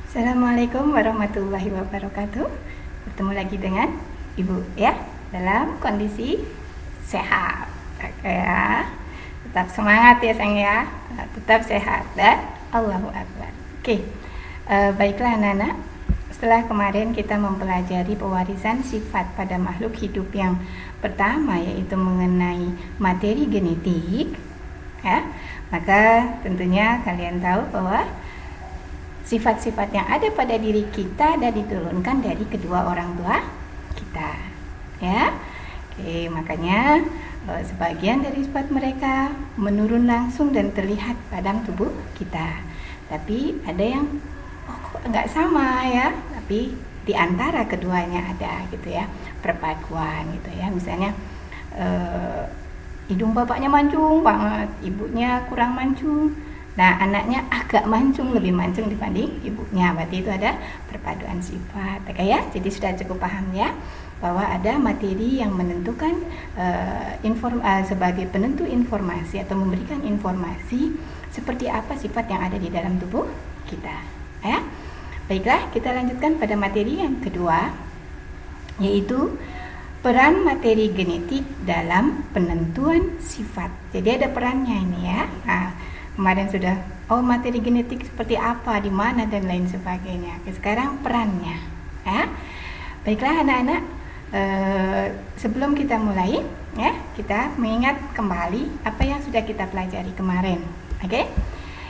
Assalamualaikum warahmatullahi wabarakatuh. Bertemu lagi dengan Ibu ya, dalam kondisi sehat. Oke ya. Tetap semangat ya sayang ya. Tetap sehat dan Allahu Akbar. Oke. Baiklah anak-anak. Setelah kemarin kita mempelajari pewarisan sifat pada makhluk hidup yang pertama, yaitu mengenai materi genetik ya, maka tentunya kalian tahu bahwa sifat-sifat yang ada pada diri kita dan diturunkan dari kedua orang tua kita ya. Oke, makanya sebagian dari sifat mereka menurun langsung dan terlihat pada tubuh kita. Tapi ada yang nggak sama ya, tapi di antara keduanya ada gitu ya, perpaduan gitu ya. Misalnya hidung bapaknya mancung banget, ibunya kurang mancung. Nah, anaknya agak mancung, lebih mancung dibanding ibunya. Berarti itu ada perpaduan sifat. Oke ya, jadi sudah cukup paham ya bahwa ada materi yang menentukan sebagai penentu informasi atau memberikan informasi seperti apa sifat yang ada di dalam tubuh kita ya. Baiklah, kita lanjutkan pada materi yang kedua, yaitu peran materi genetik dalam penentuan sifat. Jadi ada perannya ini ya. Nah, kemarin sudah materi genetik seperti apa, di mana dan lain sebagainya. Oke, sekarang perannya ya. Baiklah anak-anak, sebelum kita mulai ya, kita mengingat kembali apa yang sudah kita pelajari kemarin. Oke.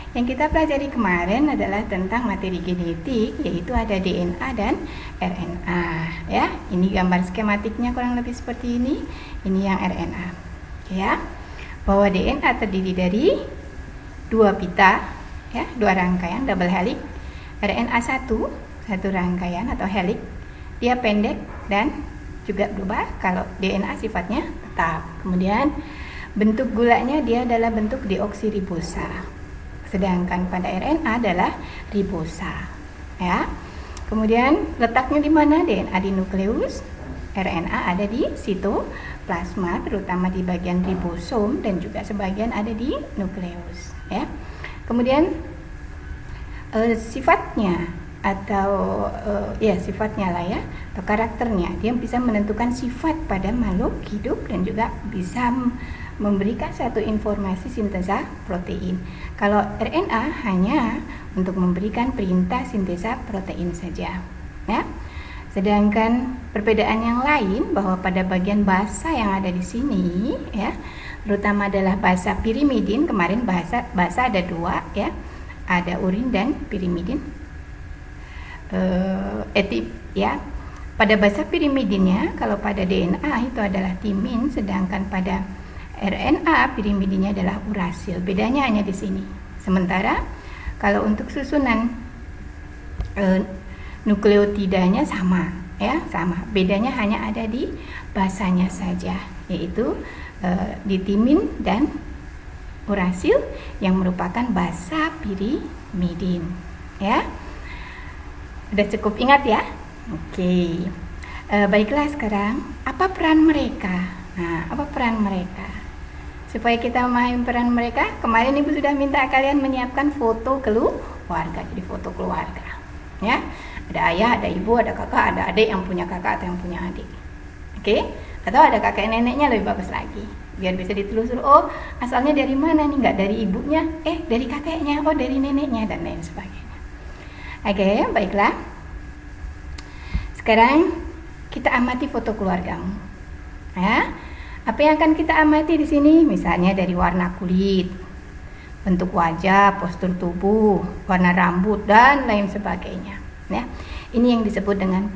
Yang kita pelajari kemarin adalah tentang materi genetik, yaitu ada DNA dan RNA ya. Ini gambar skematiknya kurang lebih seperti ini. Ini yang RNA ya. Bahwa DNA terdiri dari dua pita ya, dua rangkaian double helix. RNA satu rangkaian atau helix. Dia pendek dan juga berubah kalau DNA sifatnya tetap. Kemudian bentuk gulanya dia adalah bentuk deoksiribosa. Sedangkan pada RNA adalah ribosa ya. Kemudian letaknya di mana? DNA di nukleus, RNA ada di sitoplasma, terutama di bagian ribosom, dan juga sebagian ada di nukleus ya. Kemudian sifatnya atau sifatnya lah ya, atau karakternya, dia bisa menentukan sifat pada makhluk hidup dan juga bisa memberikan satu informasi sintesa protein. Kalau RNA hanya untuk memberikan perintah sintesa protein saja ya. Sedangkan perbedaan yang lain bahwa pada bagian basa yang ada di sini ya, terutama adalah basa pirimidin. Kemarin basa ada dua ya, ada urin dan pirimidin etip ya. Pada basa pirimidinnya, kalau pada DNA itu adalah timin, sedangkan pada RNA pirimidinnya adalah urasil. Bedanya hanya di sini. Sementara kalau untuk susunan nukleotidanya sama ya, sama. Bedanya hanya ada di basanya saja, yaitu di timin dan urasil yang merupakan basa pirimidin ya. Udah cukup ingat ya? Oke. Baiklah, sekarang apa peran mereka? Nah, apa peran mereka? Supaya kita memahami peran mereka, kemarin Ibu sudah minta kalian menyiapkan foto keluarga. Jadi foto keluarga ya. Ada ayah, ada ibu, ada kakak, ada adik yang punya kakak atau yang punya adik. Oke? Atau ada kakek neneknya, lebih bagus lagi. Biar bisa ditelusur, oh asalnya dari mana nih? Nggak dari ibunya, dari kakeknya, oh dari neneknya, dan lain sebagainya. Oke, baiklah. Sekarang kita amati foto keluargamu ya. Apa yang akan kita amati di sini? Misalnya dari warna kulit, bentuk wajah, postur tubuh, warna rambut, dan lain sebagainya ya. Ini yang disebut dengan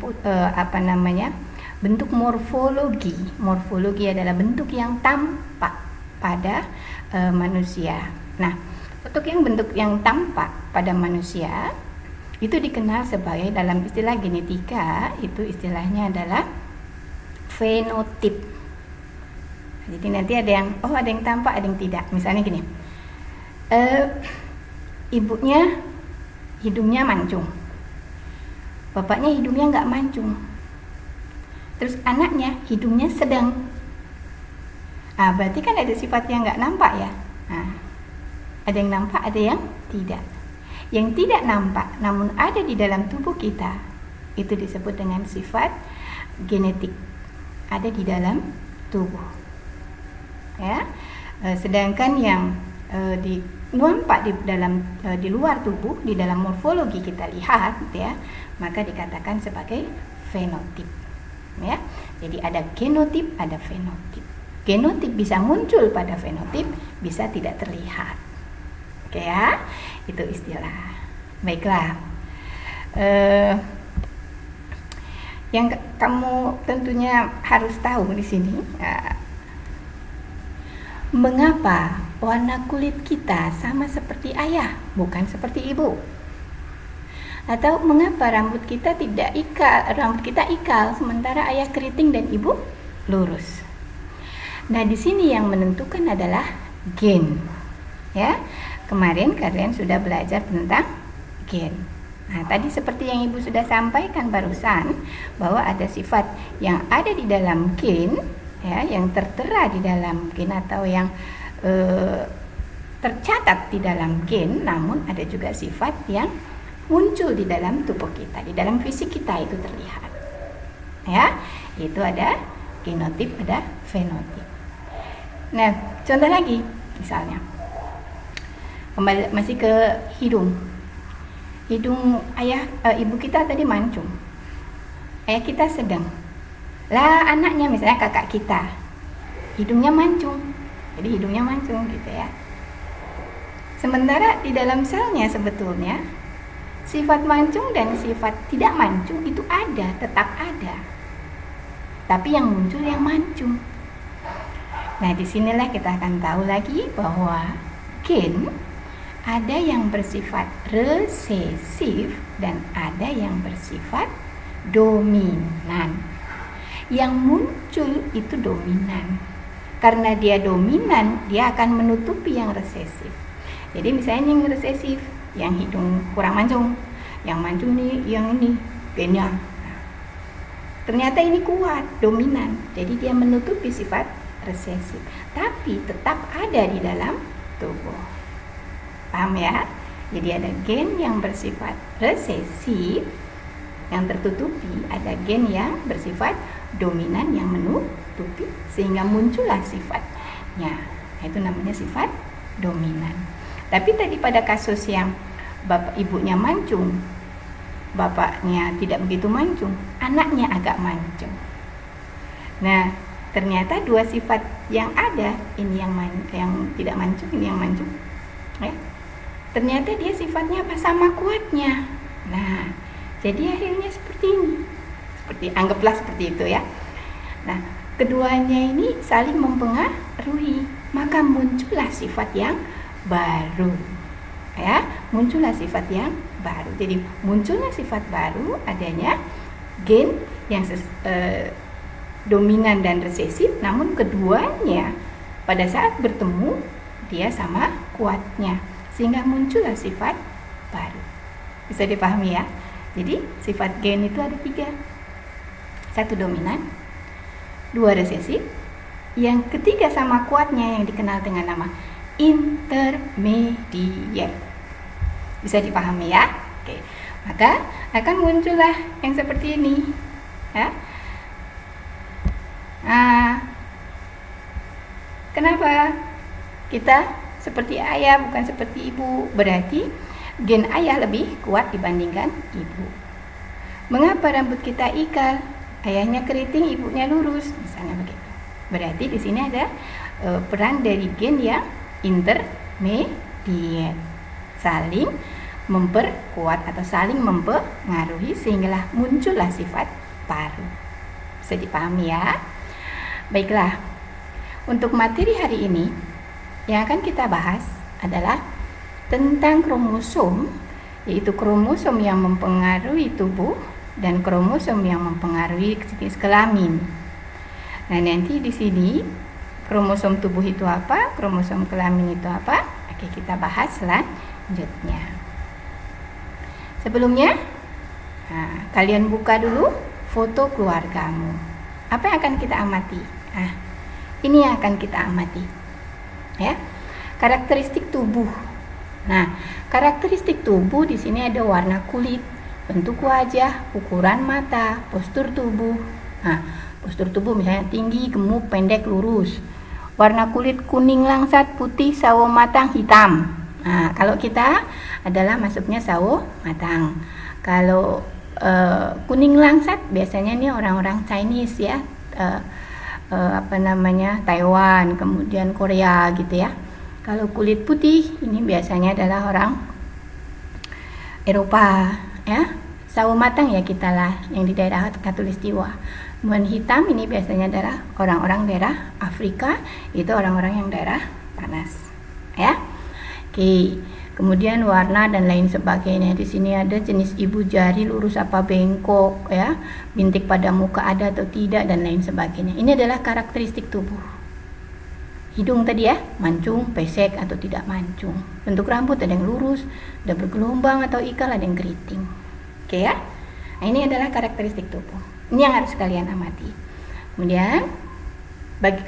bentuk morfologi. Morfologi adalah bentuk yang tampak pada manusia. Nah, bentuk yang tampak pada manusia itu dikenal sebagai, dalam istilah genetika itu istilahnya adalah fenotip. Jadi nanti ada yang tampak, ada yang tidak. Misalnya gini, ibunya hidungnya mancung, bapaknya hidungnya nggak mancung, terus anaknya hidungnya sedang. Berarti kan ada sifat yang nggak nampak ya. Ada yang nampak, ada yang tidak. yang tidak nampak namun ada di dalam tubuh kita, itu disebut dengan sifat genetik, ada di dalam tubuh. Ya, sedangkan yang nampak di luar tubuh, di dalam morfologi kita lihat, ya, maka dikatakan sebagai fenotip. Ya, jadi ada genotip, ada fenotip. Genotip bisa muncul pada fenotip, bisa tidak terlihat. Oke ya, itu istilah. Baiklah, yang kamu tentunya harus tahu di sini, mengapa warna kulit kita sama seperti ayah, bukan seperti ibu? Atau mengapa rambut kita ikal, sementara ayah keriting dan ibu lurus? Nah, di sini yang menentukan adalah gen. Ya, kemarin kalian sudah belajar tentang gen. Nah, tadi seperti yang ibu sudah sampaikan barusan, bahwa ada sifat yang ada di dalam gen, ya, yang tertera di dalam gen atau yang tercatat di dalam gen, namun ada juga sifat yang muncul di dalam tubuh kita, di dalam fisik kita itu terlihat. Ya, itu ada genotip, ada fenotip. Nah, contoh lagi, misalnya, kembali masih ke hidung. Hidung ibu kita tadi mancung, ayah kita sedang. Lah anaknya, misalnya kakak kita, hidungnya mancung, jadi hidungnya mancung gitu ya. Sementara di dalam selnya sebetulnya sifat mancung dan sifat tidak mancung itu ada, tetap ada. Tapi yang muncul yang mancung. Nah, disinilah kita akan tahu lagi bahwa gen ada yang bersifat resesif dan ada yang bersifat dominan. Yang muncul itu dominan. Karena dia dominan, dia akan menutupi yang resesif. Jadi misalnya yang resesif, yang hidung kurang mancung, yang mancung nih, yang ini gennya. Ternyata ini kuat, dominan. Jadi dia menutupi sifat resesif, tapi tetap ada di dalam tubuh. Paham ya? Jadi ada gen yang bersifat resesif yang tertutupi, ada gen yang bersifat dominan yang menutupi, sehingga muncullah sifatnya. Itu namanya sifat dominan. Tapi tadi pada kasus yang bapak ibunya mancung, bapaknya tidak begitu mancung, anaknya agak mancung. Nah, ternyata dua sifat yang ada, ini yang tidak mancung, ini yang mancung, ya. Ternyata dia sifatnya apa, sama kuatnya. Nah, jadi akhirnya seperti ini, anggaplah seperti itu ya. Nah, keduanya ini saling mempengaruhi, maka muncullah sifat yang baru, ya. Muncullah sifat yang baru. Jadi munculnya sifat baru, adanya gen yang dominan dan resesif, namun keduanya pada saat bertemu dia sama kuatnya, sehingga muncullah sifat baru. Bisa dipahami ya? Jadi sifat gen itu ada 3. 1 dominan, 2 resesif, yang ketiga sama kuatnya yang dikenal dengan nama intermediate. Bisa dipahami ya? Oke. Maka akan muncullah yang seperti ini, ya. Kenapa kita seperti ayah bukan seperti ibu? Berarti gen ayah lebih kuat dibandingkan ibu. Mengapa rambut kita ikal? Ayahnya keriting, ibunya lurus, misalnya begitu. Berarti di sini ada peran dari gen yang intermediate, saling memperkuat atau saling mempengaruhi, sehinggalah muncullah sifat baru. Bisa dipahami ya? Baiklah, untuk materi hari ini yang akan kita bahas adalah tentang kromosom, yaitu kromosom yang mempengaruhi tubuh dan kromosom yang mempengaruhi jenis kelamin. Nah, nanti di sini kromosom tubuh itu apa, kromosom kelamin itu apa? Oke, kita bahas selanjutnya. Sebelumnya, kalian buka dulu foto keluargamu. Apa yang akan kita amati? Ini yang akan kita amati, ya. Karakteristik tubuh Nah, karakteristik tubuh di sini ada warna kulit, bentuk wajah, ukuran mata, postur tubuh. Nah, postur tubuh misalnya tinggi, gemuk, pendek, lurus. Warna kulit kuning langsat, putih, sawo matang, hitam. Nah, kalau kita adalah masuknya sawo matang. Kalau kuning langsat biasanya nih orang-orang Chinese ya, Taiwan, kemudian Korea gitu ya. Kalau kulit putih ini biasanya adalah orang Eropa ya. Sawo matang ya kita lah yang di daerah Khatulistiwa. Kemudian hitam ini biasanya adalah orang-orang daerah Afrika, itu orang-orang yang daerah panas ya. Oke. Kemudian warna dan lain sebagainya. Di sini ada jenis ibu jari lurus apa bengkok ya, bintik pada muka ada atau tidak dan lain sebagainya. Ini adalah karakteristik tubuh. Hidung tadi ya, mancung, pesek atau tidak mancung. Bentuk rambut ada yang lurus, ada bergelombang atau ikal, ada yang keriting. Oke ya. Nah, ini adalah karakteristik tubuh. Ini yang harus kalian amati. Kemudian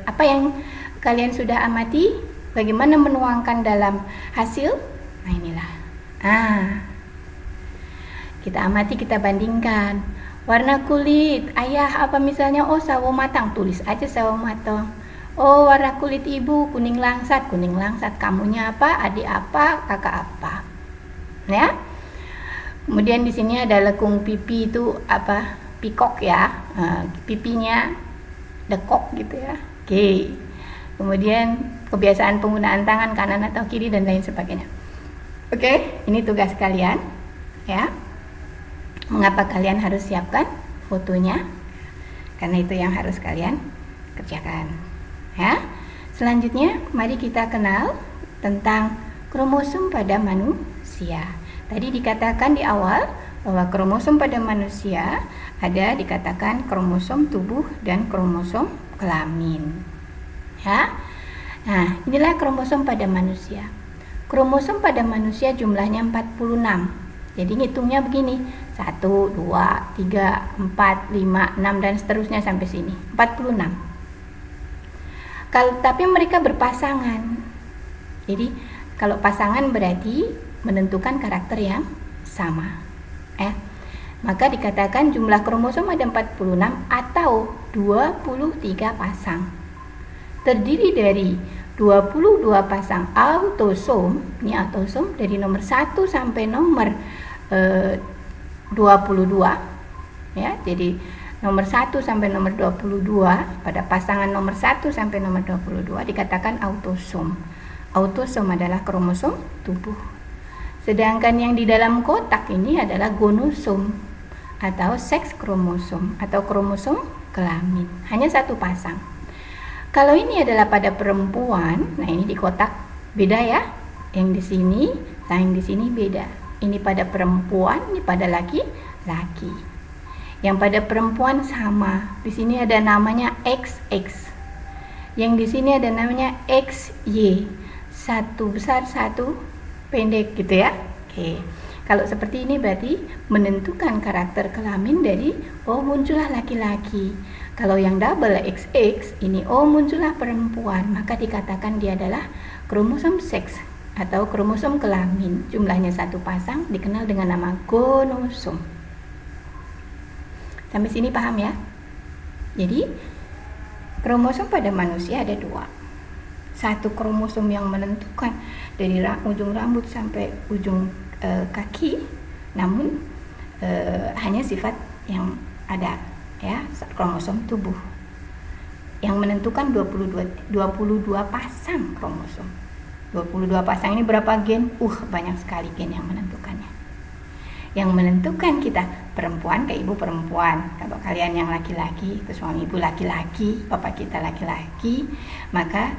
apa yang kalian sudah amati, bagaimana menuangkan dalam hasil? Nah inilah. Kita amati, kita bandingkan. Warna kulit ayah apa misalnya? Oh, sawo matang, tulis aja sawo matang. Oh, warna kulit ibu kuning langsat, kuning langsat. Kamunya apa? Adik apa? Kakak apa? Ya. Kemudian di sini ada lekung pipi itu apa? Pikok ya. Pipinya dekok gitu ya. Oke. Kemudian kebiasaan penggunaan tangan kanan atau kiri dan lain sebagainya. Oke, ini tugas kalian ya. Mengapa kalian harus siapkan fotonya? Karena itu yang harus kalian kerjakan ya. Selanjutnya mari kita kenal tentang kromosom pada manusia. Tadi dikatakan di awal bahwa kromosom pada manusia ada dikatakan kromosom tubuh dan kromosom kelamin ya. Nah, inilah kromosom pada manusia. Kromosom pada manusia jumlahnya 46. Jadi ngitungnya begini, 1, 2, 3, 4, 5, 6 dan seterusnya sampai sini. 46. Tapi mereka berpasangan. Jadi kalau pasangan berarti menentukan karakter yang sama. Maka dikatakan jumlah kromosom ada 46 atau 23 pasang. Terdiri dari 22 pasang autosom, ini autosom dari nomor 1 sampai nomor 22 ya. Jadi nomor 1 sampai nomor 22 pada pasangan nomor 1 sampai nomor 22 dikatakan autosom. Autosom adalah kromosom tubuh. Sedangkan yang di dalam kotak ini adalah gonosom atau seks kromosom atau kromosom kelamin. Hanya satu pasang. Kalau ini adalah pada perempuan, nah ini di kotak beda ya. Yang di sini, yang di sini beda. Ini pada perempuan, ini pada laki-laki. Yang pada perempuan sama. Di sini ada namanya XX. Yang di sini ada namanya XY. Satu besar, satu pendek gitu ya. Oke. Kalau seperti ini berarti menentukan karakter kelamin dari muncullah laki-laki. Kalau yang double XX ini muncullah perempuan, maka dikatakan dia adalah kromosom seks atau kromosom kelamin. Jumlahnya satu pasang dikenal dengan nama gonosom. Sampai sini paham ya? Jadi kromosom pada manusia ada dua. Satu kromosom yang menentukan dari ujung rambut sampai ujung kaki, namun hanya sifat yang ada ya, kromosom tubuh yang menentukan 22 pasang kromosom. 22 pasang ini berapa gen? Banyak sekali gen yang menentukannya. Yang menentukan kita perempuan ke ibu perempuan. Kalau kalian yang laki-laki ke suami ibu laki-laki, bapak kita laki-laki, maka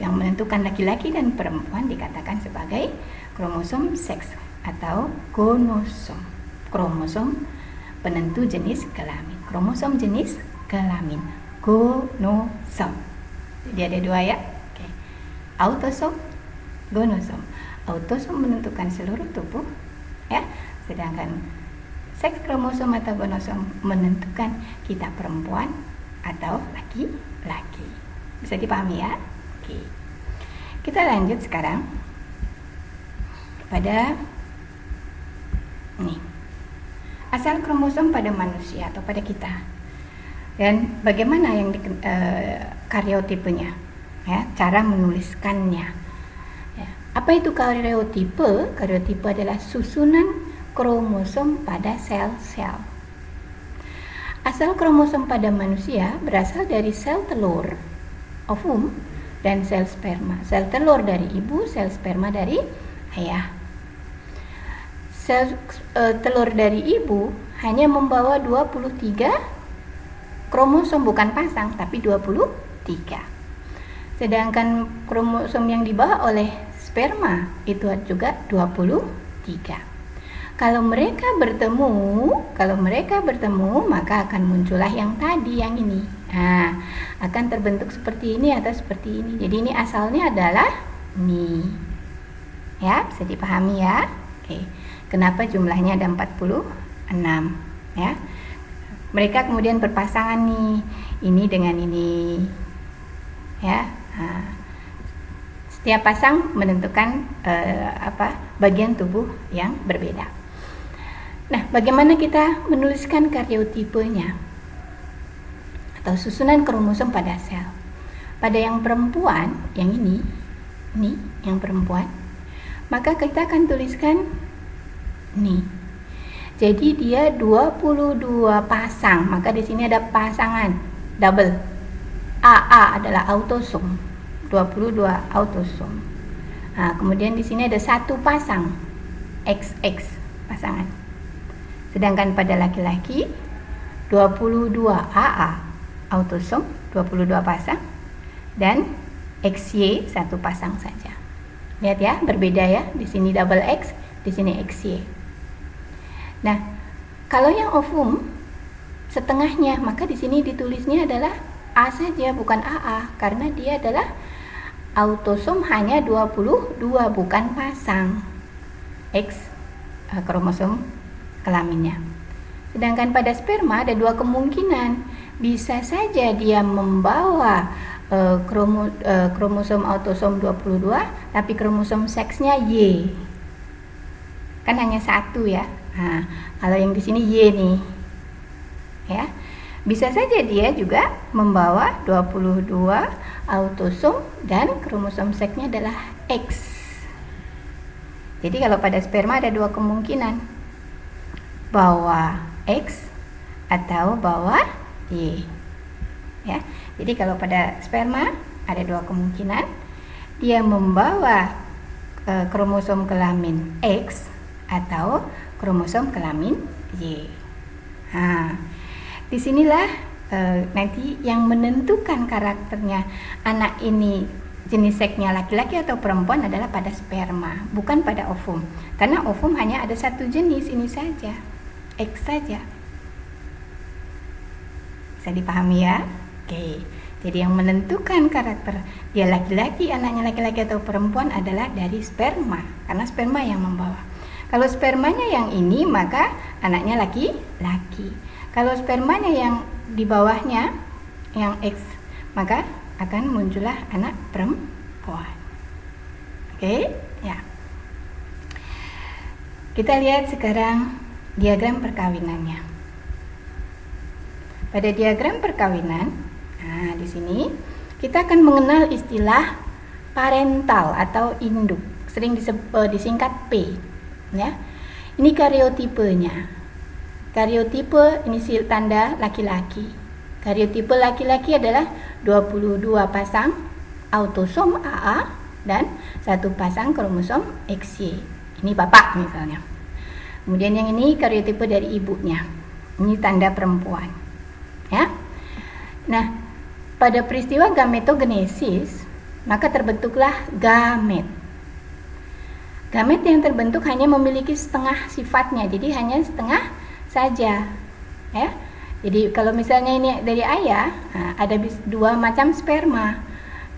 yang menentukan laki-laki dan perempuan dikatakan sebagai kromosom seks atau gonosom. Kromosom penentu jenis kelamin. Kromosom jenis kelamin, gonosom. Jadi ada dua ya. Oke. Autosom, gonosom. Autosom menentukan seluruh tubuh ya, sedangkan seks kromosom atau gonosom menentukan kita perempuan atau laki-laki. Bisa dipahami ya? Oke. Kita lanjut sekarang. pada nih, asal kromosom pada manusia atau pada kita, dan bagaimana yang karyotipenya, ya, cara menuliskannya. Ya. Apa itu karyotipe? Karyotipe adalah susunan kromosom pada sel-sel. Asal kromosom pada manusia berasal dari sel telur, ovum, dan sel sperma. Sel telur dari ibu, sel sperma dari ayah. Sel telur dari ibu hanya membawa 23 kromosom, bukan pasang, tapi 23. Sedangkan kromosom yang dibawa oleh sperma itu juga 23. Kalau mereka bertemu, maka akan muncullah yang tadi, yang ini. Nah, akan terbentuk seperti ini atau seperti ini. Jadi ini asalnya adalah ini. Ya, bisa dipahami ya. Oke. Kenapa jumlahnya ada 46? Ya. Mereka kemudian berpasangan nih, ini dengan ini. Ya. Nah, setiap pasang menentukan bagian tubuh yang berbeda. Nah, bagaimana kita menuliskan karyotipenya atau susunan kromosom pada sel? Pada yang perempuan, yang ini yang perempuan, maka kita akan tuliskan ini. Jadi dia 22 pasang, maka di sini ada pasangan double. AA adalah autosom, 22 autosom. Nah, kemudian di sini ada satu pasang XX pasangan. Sedangkan pada laki-laki 22 AA autosom, 22 pasang, dan XY satu pasang saja. Lihat ya, berbeda ya. Di sini double X, di sini XY. Nah, kalau yang ovum setengahnya, maka di sini ditulisnya adalah A saja, bukan AA, karena dia adalah autosom hanya 22, bukan pasang X kromosom kelaminnya. Sedangkan pada sperma ada dua kemungkinan. Bisa saja dia membawa kromosom autosom 22, tapi kromosom seksnya Y. Kan hanya satu ya. Nah, kalau yang di sini Y nih. Ya. Bisa saja dia juga membawa 22 autosom dan kromosom seksnya adalah X. Jadi kalau pada sperma ada dua kemungkinan. Bawa X atau bawa Y. Ya. Jadi kalau pada sperma ada dua kemungkinan, dia membawa kromosom kelamin X atau kromosom kelamin Y. Nah, disinilah nanti yang menentukan karakternya anak ini jenis seksnya laki-laki atau perempuan adalah pada sperma, bukan pada ovum. Karena ovum hanya ada satu jenis, ini saja, X saja. Bisa dipahami ya? Oke. Jadi yang menentukan karakter dia laki-laki, anaknya laki-laki atau perempuan adalah dari sperma, karena sperma yang membawa. Kalau spermanya yang ini, maka anaknya laki-laki. Kalau spermanya yang di bawahnya, yang X, maka akan muncullah anak perempuan. Oke, ya. Kita lihat sekarang diagram perkawinannya. Pada diagram perkawinan, nah di sini kita akan mengenal istilah parental atau induk, sering disingkat P. Ya, ini karyotipenya. Karyotipe ini tanda laki-laki. Karyotipe laki-laki adalah 22 pasang autosom AA dan satu pasang kromosom XY. Ini bapak misalnya. Kemudian yang ini karyotipe dari ibunya. Ini tanda perempuan. Ya. Nah, pada peristiwa gametogenesis, maka terbentuklah gamet. Gamet yang terbentuk hanya memiliki setengah sifatnya, jadi hanya setengah saja. Ya. Jadi kalau misalnya ini dari ayah, nah, ada dua macam sperma.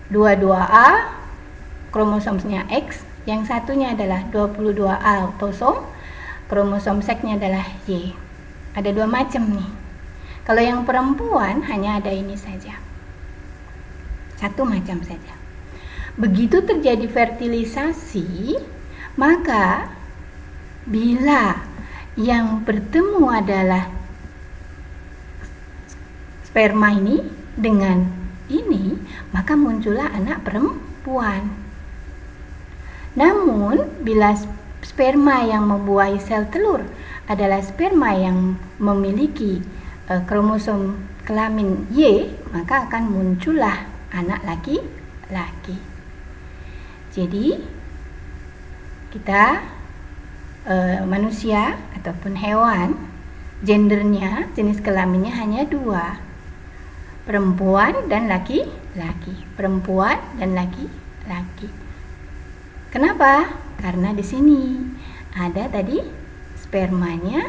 22A kromosomnya X, yang satunya adalah 22A autosom, kromosom seksnya adalah Y. Ada dua macam nih. Kalau yang perempuan hanya ada ini saja, satu macam saja. Begitu terjadi fertilisasi, Maka bila yang bertemu adalah sperma ini dengan ini, maka muncullah anak perempuan. Namun bila sperma yang membuahi sel telur adalah sperma yang memiliki kromosom kelamin Y, maka akan muncullah anak laki-laki. Jadi kita manusia ataupun hewan, gendernya, jenis kelaminnya hanya 2, perempuan dan laki-laki. Perempuan dan laki-laki. Kenapa? Karena di sini ada tadi spermanya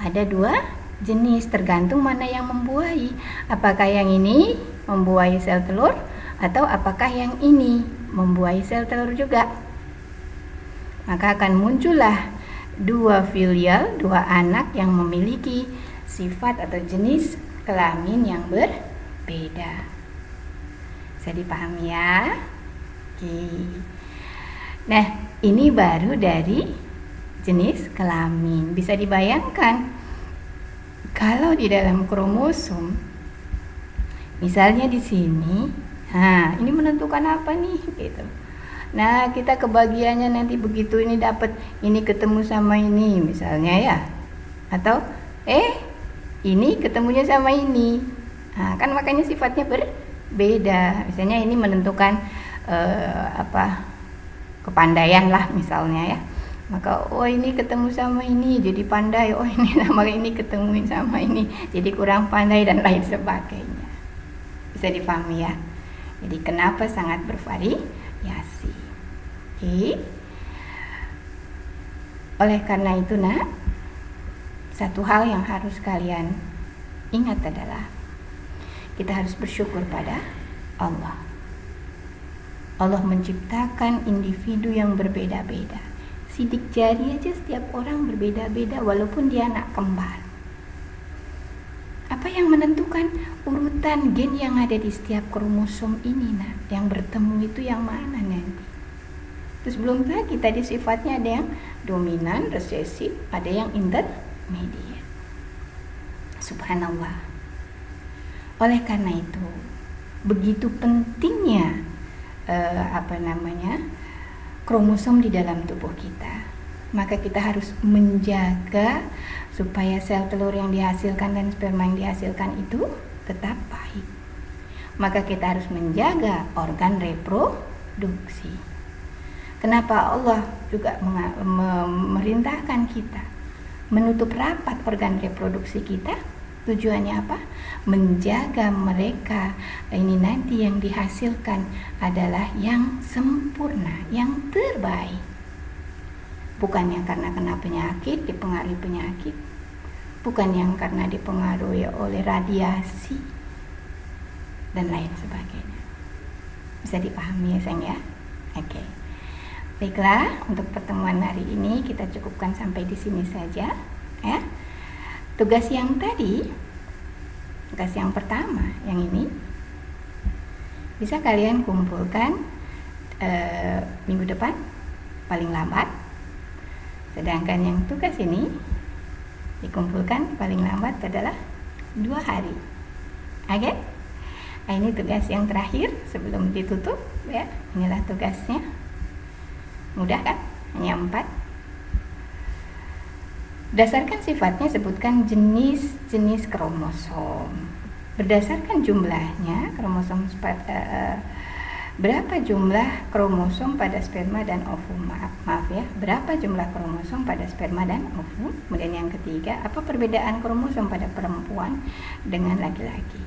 ada 2 jenis, tergantung mana yang membuahi. Apakah yang ini membuahi sel telur atau apakah yang ini membuahi sel telur juga. Maka akan muncullah 2 filial, 2 anak yang memiliki sifat atau jenis kelamin yang berbeda. Bisa dipahami ya? Oke. Nah, ini baru dari jenis kelamin. Bisa dibayangkan kalau di dalam kromosom, misalnya di sini, ini menentukan apa nih gitu. Nah, kita kebagiannya nanti begitu ini dapat ini ketemu sama ini misalnya ya. Atau ini ketemunya sama ini. Kan makanya sifatnya berbeda. Misalnya ini menentukan kepandaian lah misalnya ya. Maka ini ketemu sama ini jadi pandai. Ini nama ini ketemuin sama ini jadi kurang pandai dan lain sebagainya. Bisa dipahami ya. Jadi kenapa sangat bervariasi. Oke. Oleh karena itu satu hal yang harus kalian ingat adalah kita harus bersyukur pada Allah. Allah menciptakan individu yang berbeda-beda. Sidik jari aja setiap orang berbeda-beda walaupun dia anak kembar. Apa yang menentukan urutan gen yang ada di setiap kromosom ini yang bertemu itu yang mana nanti? Terus belum lagi tadi sifatnya ada yang dominan, resesif, ada yang intermediate. Subhanallah. Oleh karena itu, begitu pentingnya kromosom di dalam tubuh kita. Maka kita harus menjaga supaya sel telur yang dihasilkan dan sperma yang dihasilkan itu tetap baik. Maka kita harus menjaga organ reproduksi. Kenapa Allah juga memerintahkan kita menutup rapat organ reproduksi kita? Tujuannya apa? Menjaga mereka ini nanti yang dihasilkan adalah yang sempurna, yang terbaik. Bukan yang karena kena penyakit, dipengaruhi penyakit. Bukan yang karena dipengaruhi oleh radiasi dan lain sebagainya. Bisa dipahami ya sayang ya? Oke. Baiklah, untuk pertemuan hari ini kita cukupkan sampai di sini saja ya. Tugas yang tadi, tugas yang pertama, yang ini bisa kalian kumpulkan minggu depan paling lambat. Sedangkan yang tugas ini dikumpulkan paling lambat adalah 2 hari. Oke? Nah, ini tugas yang terakhir sebelum ditutup ya. Inilah tugasnya. Mudah kan? Hanya 4. Berdasarkan sifatnya sebutkan jenis-jenis kromosom. Berdasarkan jumlahnya kromosom berapa jumlah kromosom pada sperma dan ovum? Maaf ya, berapa jumlah kromosom pada sperma dan ovum? Kemudian yang ketiga, apa perbedaan kromosom pada perempuan dengan laki-laki?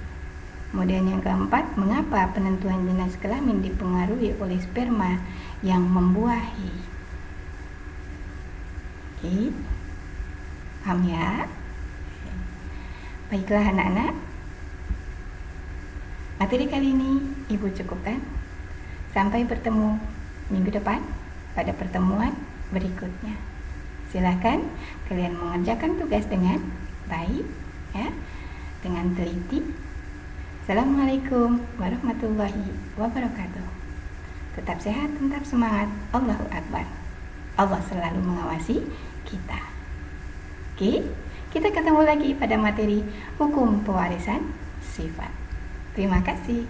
Kemudian yang keempat, mengapa penentuan jenis kelamin dipengaruhi oleh sperma yang membuahi? Oke. Paham ya? Baiklah anak-anak, materi kali ini Ibu cukupkan. Sampai bertemu minggu depan pada pertemuan berikutnya. Silakan kalian mengerjakan tugas dengan baik ya, dengan teliti. Assalamualaikum warahmatullahi wabarakatuh. Tetap sehat, tetap semangat. Allahu Akbar. Allah selalu mengawasi kita. Oke, kita ketemu lagi pada materi hukum pewarisan sifat. Terima kasih.